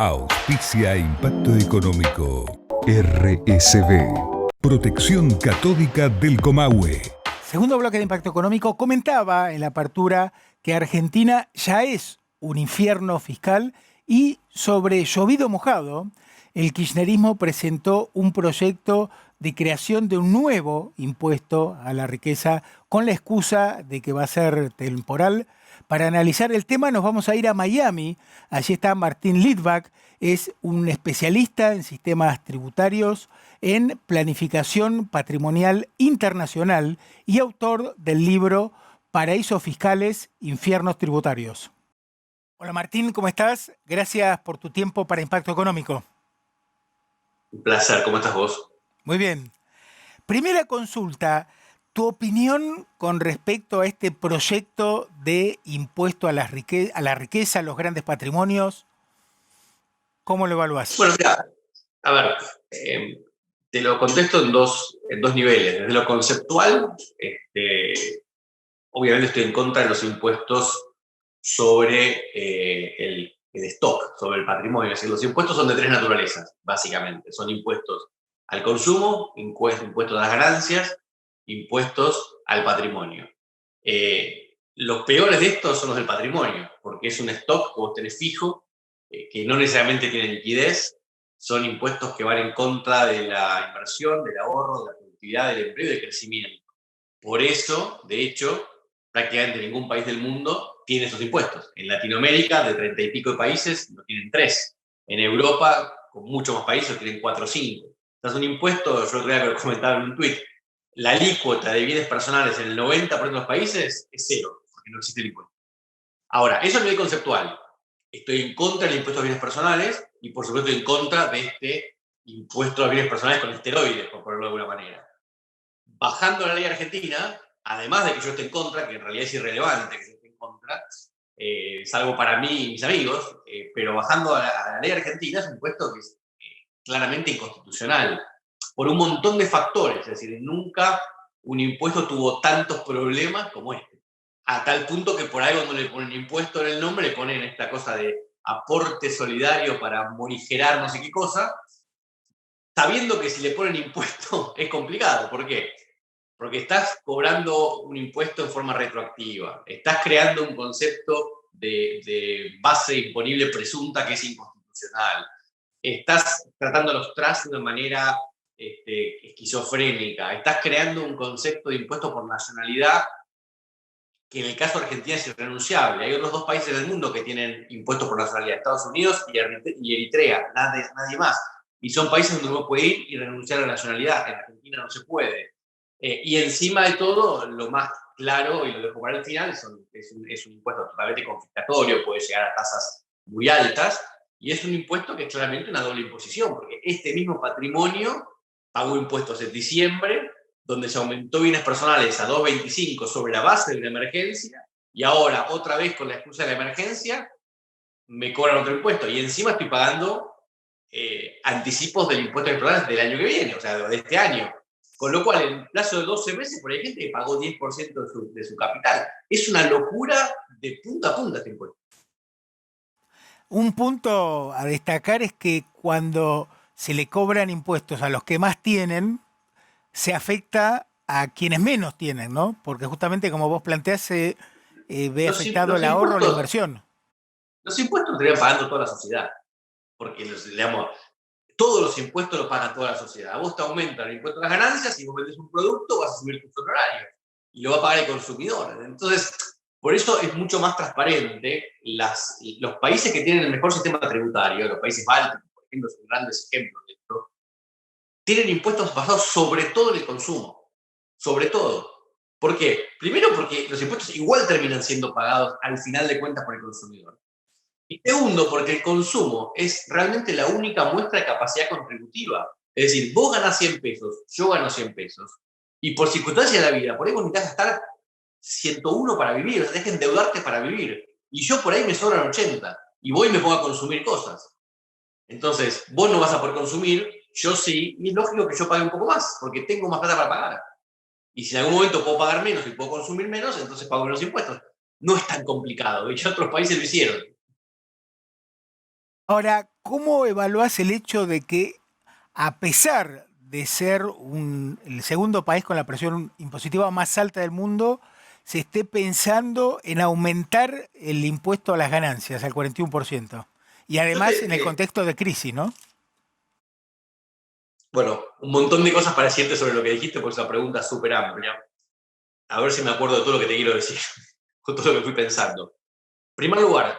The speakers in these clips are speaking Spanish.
Auspicia Impacto Económico. RSB. Protección Catódica del Comahue. Segundo bloque de Impacto Económico. Comentaba en la apertura que Argentina ya es un infierno fiscal y sobre llovido mojado, el kirchnerismo presentó un proyecto de creación de un nuevo impuesto a la riqueza con la excusa de que va a ser temporal. Para analizar el tema nos vamos a ir a Miami. Allí está Martín Litvak, es un especialista en sistemas tributarios, en planificación patrimonial internacional y autor del libro Paraísos Fiscales, Infiernos Tributarios. Hola Martín, ¿cómo estás? Gracias por tu tiempo para Impacto Económico. Un placer, ¿cómo estás vos? Muy bien. Primera consulta, tu opinión con respecto a este proyecto de impuesto a la riqueza, a los grandes patrimonios, ¿cómo lo evaluás? Bueno, mira, a ver, te lo contesto en dos niveles. Desde lo conceptual, obviamente estoy en contra de los impuestos sobre el stock, sobre el patrimonio. Es decir, los impuestos son de tres naturalezas, básicamente. Son impuestos al consumo, impuestos a las ganancias, impuestos al patrimonio. Los peores de estos son los del patrimonio, porque es un stock que vos tenés fijo, que no necesariamente tiene liquidez, son impuestos que van en contra de la inversión, del ahorro, de la productividad, del empleo y del crecimiento. Por eso, de hecho, prácticamente ningún país del mundo tiene esos impuestos. En Latinoamérica, de 30 y pico de países, no tienen 3. En Europa, con muchos más países, tienen 4 o 5. Entonces, un impuesto, yo creo que lo comentaba en un tuit, la alícuota de bienes personales en el 90% de los países es 0, porque no existe el impuesto. Ahora, eso a nivel conceptual. Estoy en contra del impuesto a bienes personales y, por supuesto, en contra de este impuesto a bienes personales con esteroides, por ponerlo de alguna manera. Bajando a la ley argentina, además de que yo esté en contra, que en realidad es irrelevante que yo esté en contra, salvo para mí y mis amigos, pero bajando a la ley argentina es un impuesto que es claramente inconstitucional, por un montón de factores. Es decir, nunca un impuesto tuvo tantos problemas como este. A tal punto que por ahí cuando le ponen impuesto en el nombre, le ponen esta cosa de aporte solidario para morigerar no sé qué cosa, sabiendo que si le ponen impuesto es complicado. ¿Por qué? Porque estás cobrando un impuesto en forma retroactiva, estás creando un concepto de base imponible presunta que es inconstitucional, estás tratando a los trust de una manera esquizofrénica, estás creando un concepto de impuesto por nacionalidad que en el caso de Argentina es irrenunciable. Hay otros 2 países del mundo que tienen impuestos por nacionalidad, Estados Unidos y Eritrea, nadie más. Y son países donde uno puede ir y renunciar a la nacionalidad. En Argentina no se puede. Y encima de todo, lo más claro, y lo dejo para el final, es un impuesto totalmente confiscatorio, puede llegar a tasas muy altas, y es un impuesto que es claramente una doble imposición, porque este mismo patrimonio pagó impuestos en diciembre, donde se aumentó bienes personales a 2,25 sobre la base de una emergencia, y ahora, otra vez con la excusa de la emergencia, me cobran otro impuesto, y encima estoy pagando anticipos del impuesto de personales del año que viene, o sea, de este año. Con lo cual, en plazo de 12 meses, por ahí hay gente que pagó 10% de su capital. Es una locura de punta a punta este impuesto. Un punto a destacar es que cuando se le cobran impuestos a los que más tienen, se afecta a quienes menos tienen, ¿no? Porque justamente como vos planteás, se ve afectado el ahorro o la inversión. Los impuestos los estarían pagando toda la sociedad, porque digamos, todos los impuestos los paga toda la sociedad. A vos te aumentan el impuesto a las ganancias y vos vendés un producto, vas a subir tus honorarios y lo va a pagar el consumidor. Entonces, por eso es mucho más transparente. Los países que tienen el mejor sistema tributario, los países bálticos, por ejemplo, son grandes ejemplos de esto, tienen impuestos basados sobre todo en el consumo. Sobre todo. ¿Por qué? Primero porque los impuestos igual terminan siendo pagados al final de cuentas por el consumidor. Y segundo, porque el consumo es realmente la única muestra de capacidad contributiva. Es decir, vos ganás 100 pesos, yo gano 100 pesos, y por circunstancias de la vida, por ahí vos necesitas gastar 101 para vivir, o sea, tenés que endeudarte para vivir. Y yo por ahí me sobran 80, y voy y me pongo a consumir cosas. Entonces, vos no vas a poder consumir, yo sí, y es lógico que yo pague un poco más, porque tengo más plata para pagar. Y si en algún momento puedo pagar menos y puedo consumir menos, entonces pago menos impuestos. No es tan complicado, y ya otros países lo hicieron. Ahora, ¿cómo evaluás el hecho de que, a pesar de ser el segundo país con la presión impositiva más alta del mundo, se esté pensando en aumentar el impuesto a las ganancias al 41%? Y Yo además en el te, contexto de crisis, ¿no? bueno, un montón de cosas para decirte sobre lo que dijiste, porque es una pregunta súper amplia. A ver si me acuerdo de todo lo que te quiero decir, con todo lo que fui pensando. En primer lugar,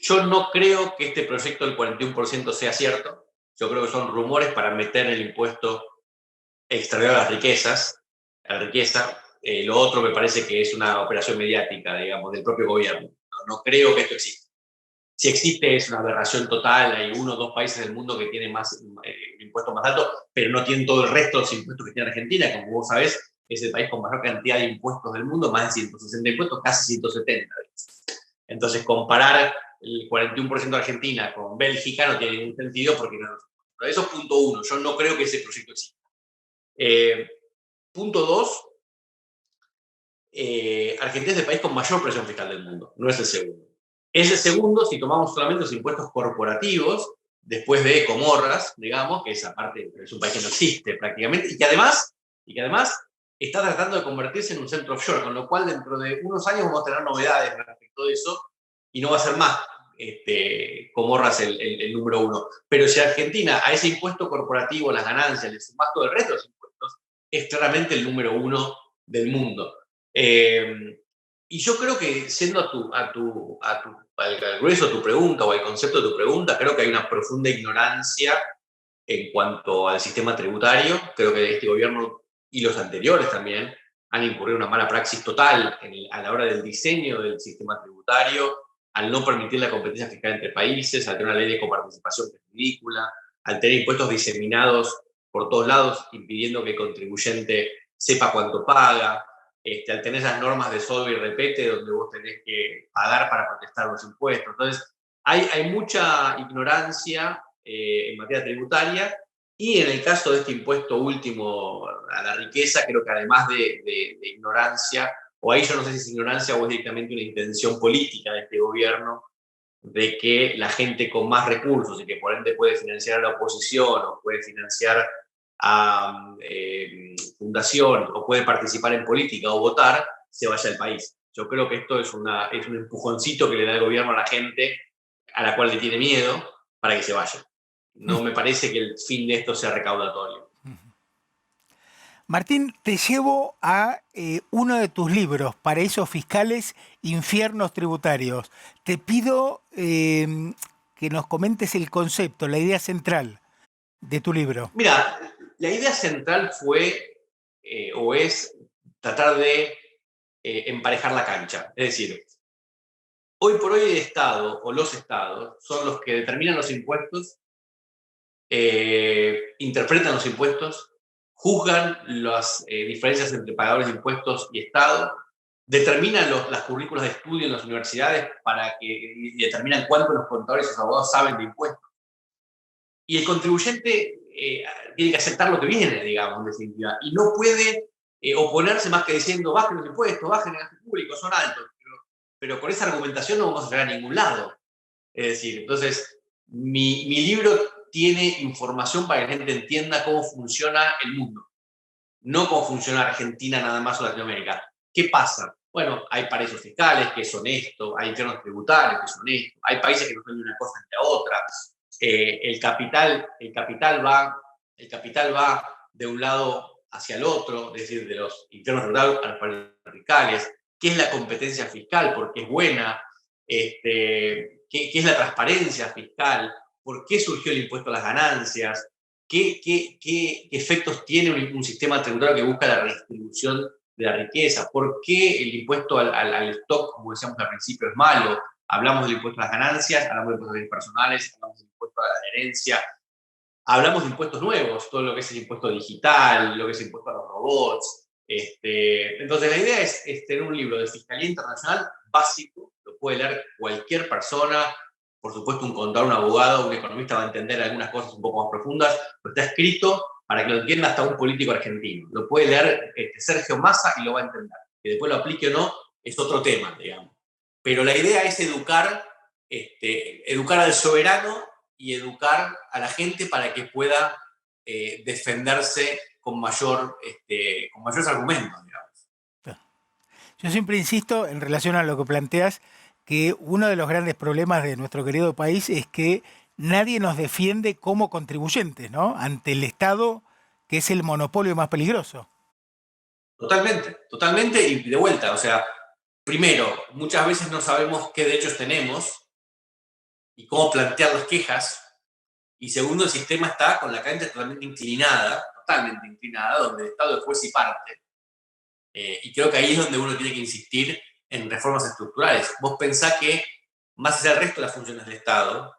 yo no creo que este proyecto del 41% sea cierto. Yo creo que son rumores para meter el impuesto extraer las riquezas, la riqueza. Lo otro me parece que es una operación mediática, digamos, del propio gobierno. No creo que esto exista. Si existe es una aberración total, hay uno o dos países del mundo que tienen más impuestos más altos, pero no tienen todo el resto de los impuestos que tiene Argentina, como vos sabés, es el país con mayor cantidad de impuestos del mundo, más de 160 impuestos, casi 170. Entonces, comparar el 41% de Argentina con Bélgica no tiene ningún sentido porque no. Eso es punto uno. Yo no creo que ese proyecto exista. Punto dos, Argentina es el país con mayor presión fiscal del mundo, no es el segundo. Es el segundo si tomamos solamente los impuestos corporativos, después de Comorras, digamos, que esa parte es un país que no existe prácticamente, y que además está tratando de convertirse en un centro offshore, con lo cual dentro de unos años vamos a tener novedades respecto de eso, y no va a ser más Comorras el número uno. Pero si Argentina a ese impuesto corporativo, las ganancias, le sumás todo el resto de los impuestos, es claramente el número uno del mundo. Y yo creo que, siendo al grueso de tu pregunta o al concepto de tu pregunta, creo que hay una profunda ignorancia en cuanto al sistema tributario. Creo que este gobierno y los anteriores también han incurrido en una mala praxis total a la hora del diseño del sistema tributario, al no permitir la competencia fiscal entre países, al tener una ley de coparticipación que es ridícula, al tener impuestos diseminados por todos lados, impidiendo que el contribuyente sepa cuánto paga, al tener esas normas de solve y repete, donde vos tenés que pagar para protestar los impuestos. Entonces, hay mucha ignorancia en materia tributaria, y en el caso de este impuesto último a la riqueza, creo que además de ignorancia, o ahí yo no sé si es ignorancia o es directamente una intención política de este gobierno, de que la gente con más recursos y que por ende puede financiar a la oposición o puede financiar a fundación o puede participar en política o votar, se vaya del país. Yo creo que esto es un empujoncito que le da el gobierno a la gente a la cual le tiene miedo para que se vaya. No me parece que el fin de esto sea recaudatorio. Martín, te llevo a uno de tus libros, Paraísos Fiscales, Infiernos Tributarios. Te pido que nos comentes el concepto, la idea central de tu libro. Mira, la idea central fue o es tratar de emparejar la cancha. Es decir, hoy por hoy el Estado o los Estados son los que determinan los impuestos, interpretan los impuestos, juzgan las diferencias entre pagadores de impuestos y Estado, determinan las currículas de estudio en las universidades y determinan cuánto los contadores y los abogados saben de impuestos. Y el contribuyente tiene que aceptar lo que viene, digamos, en definitiva, y no puede oponerse más que diciendo bajen los impuestos, bajen el gasto público, son altos, pero con esa argumentación no vamos a llegar a ningún lado. Es decir, entonces, mi libro tiene información para que la gente entienda cómo funciona el mundo, no cómo funciona Argentina nada más o Latinoamérica. ¿Qué pasa? Bueno, hay paraísos fiscales, que es honesto, hay infiernos tributarios, que es honesto, hay países que no son ni una cosa ni la otra. El capital va de un lado hacia el otro, es decir, de los infiernos tributarios a los paraísos fiscales. ¿Qué es la competencia fiscal? ¿Por qué es buena? ¿Qué es la transparencia fiscal? ¿Por qué surgió el impuesto a las ganancias? ¿Qué efectos tiene un sistema tributario que busca la redistribución de la riqueza? ¿Por qué el impuesto al stock, como decíamos al principio, es malo? Hablamos del impuesto a las ganancias, hablamos de impuestos a bienes personales, hablamos del impuesto a la herencia, hablamos de impuestos nuevos, todo lo que es el impuesto digital, lo que es el impuesto a los robots. Entonces la idea es tener un libro de fiscalía internacional básico, lo puede leer cualquier persona. Por supuesto, un contador, un abogado, un economista va a entender algunas cosas un poco más profundas, pero está escrito para que lo entienda hasta un político argentino. Lo puede leer Sergio Massa y lo va a entender. Que después lo aplique o no es otro tema, digamos. Pero la idea es educar educar al soberano y educar a la gente para que pueda defenderse con mayores argumentos, digamos. Yo siempre insisto en relación a lo que planteas, que uno de los grandes problemas de nuestro querido país es que nadie nos defiende como contribuyentes, ¿no? Ante el Estado, que es el monopolio más peligroso. Totalmente, totalmente, y de vuelta, o sea, primero, muchas veces no sabemos qué derechos tenemos y cómo plantear las quejas, y segundo, el sistema está con la cancha totalmente inclinada, donde el Estado es juez y parte, y creo que ahí es donde uno tiene que insistir en reformas estructurales. Vos pensás que, más allá del resto de las funciones del Estado,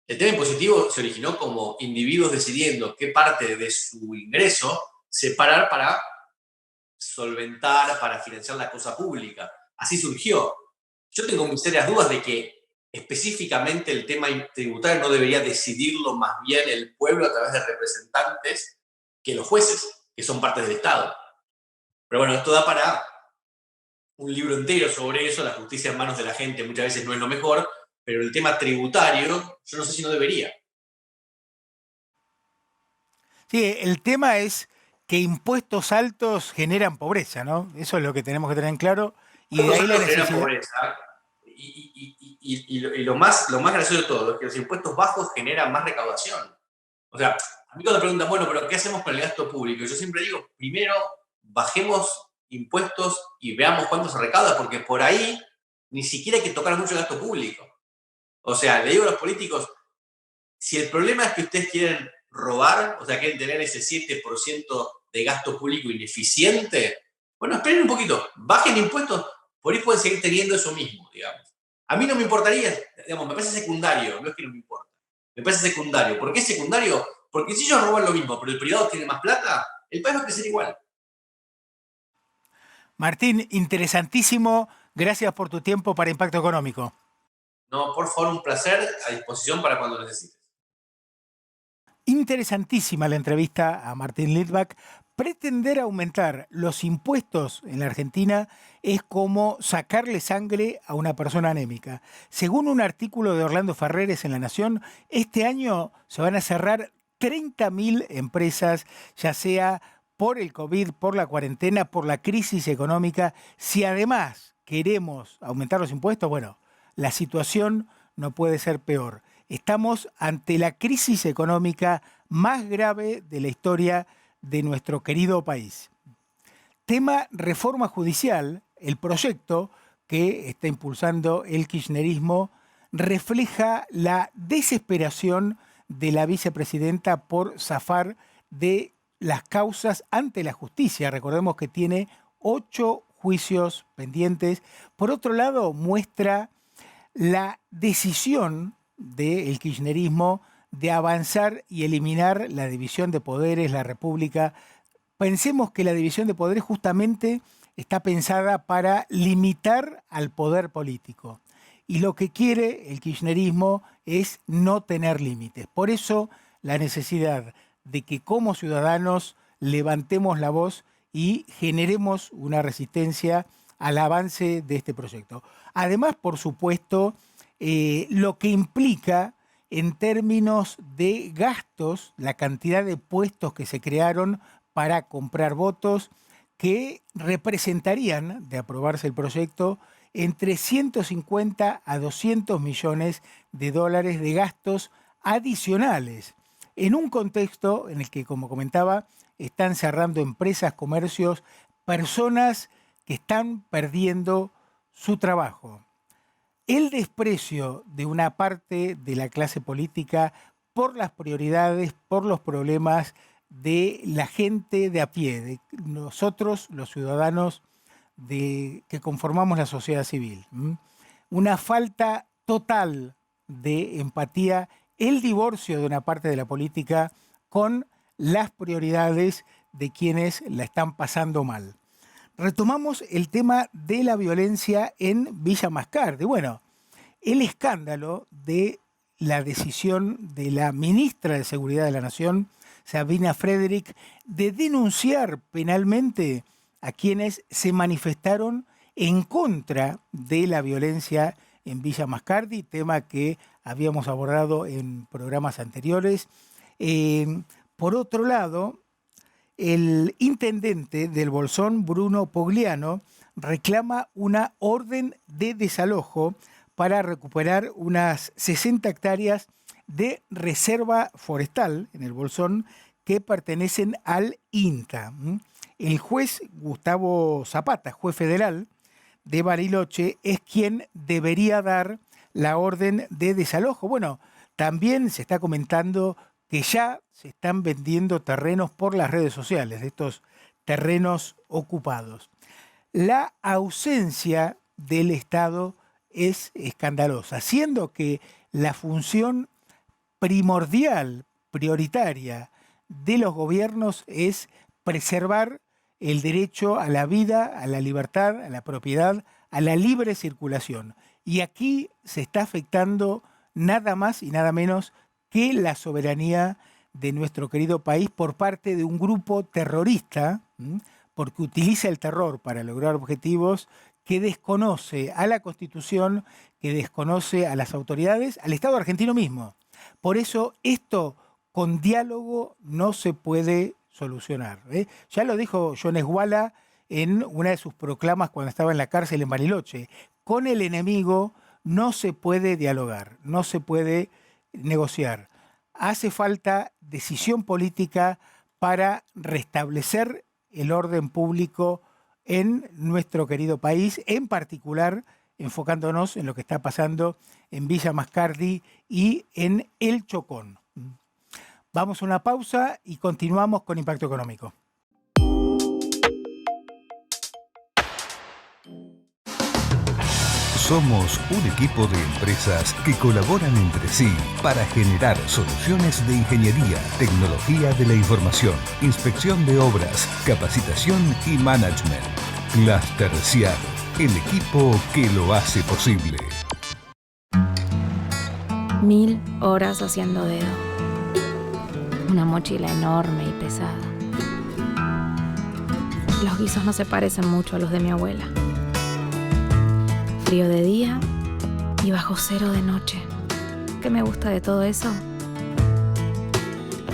el tema impositivo se originó como individuos decidiendo qué parte de su ingreso separar para solventar, para financiar la cosa pública. Así surgió. Yo tengo mis serias dudas de que específicamente el tema tributario no debería decidirlo más bien el pueblo a través de representantes que los jueces, que son partes del Estado. Pero bueno, esto da para un libro entero sobre eso. La justicia en manos de la gente muchas veces no es lo mejor, pero el tema tributario, yo no sé si no debería. Sí, el tema es que impuestos altos generan pobreza, ¿no? Eso es lo que tenemos que tener en claro. Y de ahí la necesidad. Pobreza. Y lo más gracioso de todo es que los impuestos bajos generan más recaudación. O sea, a mí cuando me preguntan, bueno, pero ¿qué hacemos con el gasto público? Yo siempre digo, primero bajemos impuestos y veamos cuánto se recauda, porque por ahí ni siquiera hay que tocar mucho el gasto público. O sea, le digo a los políticos, si el problema es que ustedes quieren robar, o sea, quieren tener ese 7% de gasto público ineficiente, bueno, esperen un poquito, bajen impuestos, por ahí pueden seguir teniendo eso mismo, digamos. A mí no me importaría, digamos, me parece secundario, no es que no me importa, me parece secundario. ¿Por qué es secundario? Porque si ellos roban lo mismo, pero el privado tiene más plata, el país va a crecer igual. Martín, interesantísimo. Gracias por tu tiempo para Impacto Económico. No, por favor, un placer, a disposición para cuando necesites. Interesantísima la entrevista a Martín Litvak. Pretender aumentar los impuestos en la Argentina es como sacarle sangre a una persona anémica. Según un artículo de Orlando Ferreres en La Nación, este año se van a cerrar 30.000 empresas, ya sea por el COVID, por la cuarentena, por la crisis económica. Si además queremos aumentar los impuestos, bueno, la situación no puede ser peor. Estamos ante la crisis económica más grave de la historia de nuestro querido país. Tema reforma judicial, el proyecto que está impulsando el kirchnerismo refleja la desesperación de la vicepresidenta por zafar de las causas ante la justicia. Recordemos que tiene 8 juicios pendientes. Por otro lado, muestra la decisión del kirchnerismo de avanzar y eliminar la división de poderes, la república. Pensemos que la división de poderes justamente está pensada para limitar al poder político. Y lo que quiere el kirchnerismo es no tener límites. Por eso la necesidad de que como ciudadanos levantemos la voz y generemos una resistencia al avance de este proyecto. Además, por supuesto, lo que implica en términos de gastos, la cantidad de puestos que se crearon para comprar votos, que representarían, de aprobarse el proyecto, entre 150 a 200 millones de dólares de gastos adicionales, en un contexto en el que, como comentaba, están cerrando empresas, comercios, personas que están perdiendo su trabajo. El desprecio de una parte de la clase política por las prioridades, por los problemas de la gente de a pie, de nosotros, los ciudadanos que conformamos la sociedad civil. Una falta total de empatía, el divorcio de una parte de la política con las prioridades de quienes la están pasando mal. Retomamos el tema de la violencia en Villa Mascardi. Bueno, el escándalo de la decisión de la ministra de Seguridad de la Nación, Sabina Frederick, de denunciar penalmente a quienes se manifestaron en contra de la violencia en Villa Mascardi, tema que habíamos abordado en programas anteriores. Por otro lado, el intendente del Bolsón, Bruno Pogliano, reclama una orden de desalojo para recuperar unas 60 hectáreas de reserva forestal en el Bolsón que pertenecen al INTA. El juez Gustavo Zapata, juez federal de Bariloche, es quien debería dar la orden de desalojo. Bueno, también se está comentando que ya se están vendiendo terrenos por las redes sociales, de estos terrenos ocupados. La ausencia del Estado es escandalosa, siendo que la función primordial, prioritaria de los gobiernos es preservar el derecho a la vida, a la libertad, a la propiedad, a la libre circulación. Y aquí se está afectando nada más y nada menos que la soberanía de nuestro querido país por parte de un grupo terrorista, porque utiliza el terror para lograr objetivos, que desconoce a la Constitución, que desconoce a las autoridades, al Estado argentino mismo. Por eso esto con diálogo no se puede solucionar. Ya lo dijo John Esguala en una de sus proclamas cuando estaba en la cárcel en Bariloche. Con el enemigo no se puede dialogar, no se puede negociar. Hace falta decisión política para restablecer el orden público en nuestro querido país, en particular enfocándonos en lo que está pasando en Villa Mascardi y en El Chocón. Vamos a una pausa y continuamos con Impacto Económico. Somos un equipo de empresas que colaboran entre sí para generar soluciones de ingeniería, tecnología de la información, inspección de obras, capacitación y management. Cluster Ciar, el equipo que lo hace posible. 1000 horas haciendo dedo. Una mochila enorme y pesada. Los guisos no se parecen mucho a los de mi abuela. Frío de día y bajo cero de noche. ¿Qué me gusta de todo eso?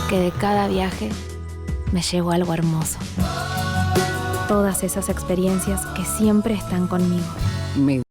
Que de cada viaje me llevo algo hermoso. Todas esas experiencias que siempre están conmigo.